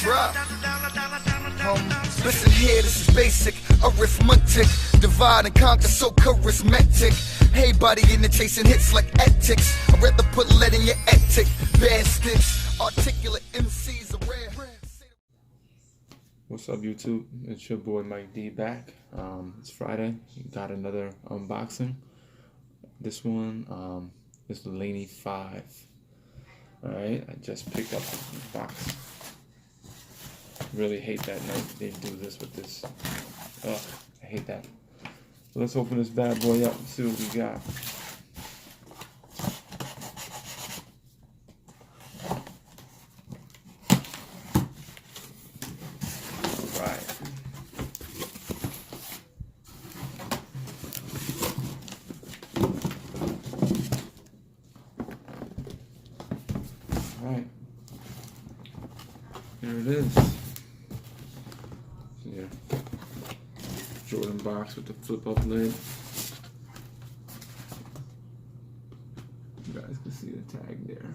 drop. Listen here, this is basic arithmetic. Divide and conquer, so charismatic. Hey, buddy, in the chasing hits like ethics. I'd rather put lead in your ethic. Bad sticks, articulate MCs are rare. What's up, YouTube? It's your boy Mike D back. It's Friday. Got another unboxing. This one is the Laney 5. Alright, I just picked up the box. Really hate that they do this with this. Ugh, I hate that. So let's open this bad boy up and see what we got. Alright, here it is. Yeah, Jordan box with the flip up lid. You guys can see the tag there.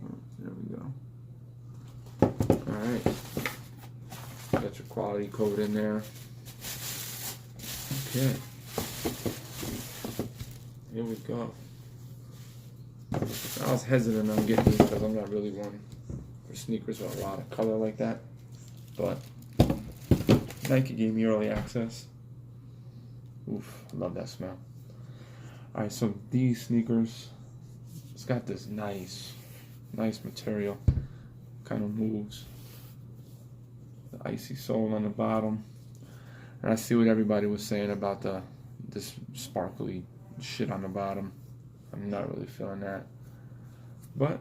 Oh, there we go. Alright, got your quality code in there. Okay, here we go. I was hesitant on getting these because I'm not really one for sneakers with a lot of color like that, but Nike gave me early access. Oof, I love that smell. Alright, so these sneakers, it's got this nice material, kind of moves. The icy sole on the bottom, and I see what everybody was saying about this sparkly shit on the bottom. I'm not really feeling that, but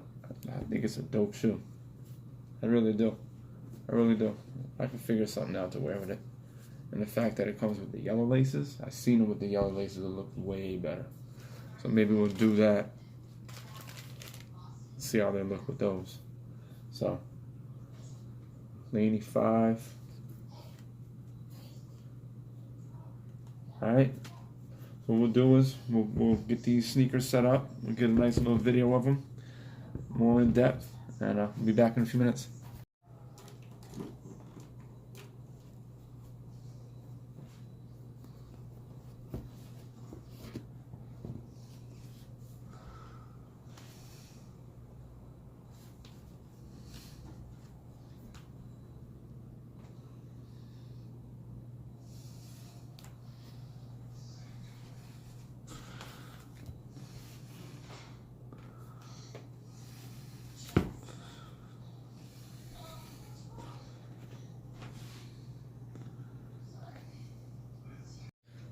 I think it's a dope shoe. I really do. I really do. I can figure something out to wear with it. And the fact that it comes with the yellow laces, I've seen them with the yellow laces, it look way better. So maybe we'll do that. See how they look with those. So, Laney 5. Alright. What we'll do is we'll get these sneakers set up. We'll get a nice little video of them, more in depth, and we'll be back in a few minutes.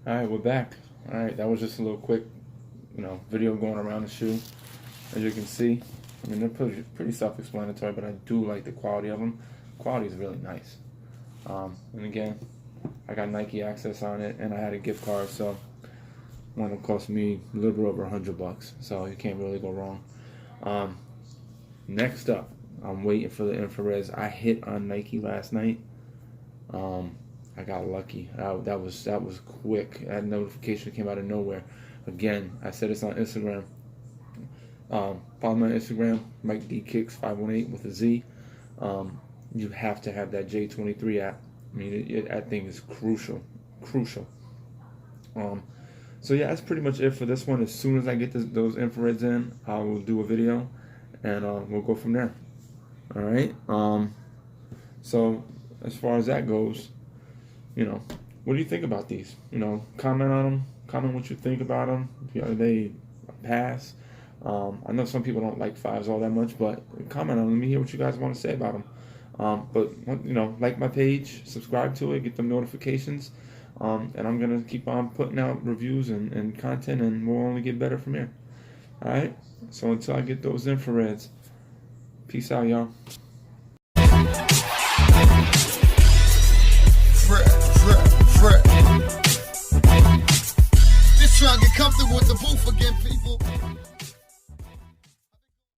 Alright, we're back. Alright, that was just a little quick, video going around the shoe. As you can see, I mean, they're pretty self-explanatory, but I do like the quality of them. The quality is really nice. And again, I got Nike access on it, and I had a gift card, so one that cost me a little over $100, so you can't really go wrong. Next up, I'm waiting for the infrareds. I hit on Nike last night. I got lucky. That was quick. That notification came out of nowhere. Again, I said it's on Instagram. Follow me on Instagram, Mike D Kicks 518 with a Z. You have to have that J23 app. I mean, that thing is crucial. So yeah, that's pretty much it for this one. As soon as I get those infrareds in, I will do a video, and we'll go from there. All right. So as far as that goes, what do you think about these? Comment on them. Comment what you think about them. Are they a pass? I know some people don't like 5s all that much, but comment on them. Let me hear what you guys want to say about them. But like my page, subscribe to it, get the notifications, and I'm gonna keep on putting out reviews and content, and we'll only get better from here. All right. So until I get those infrareds, peace out, y'all.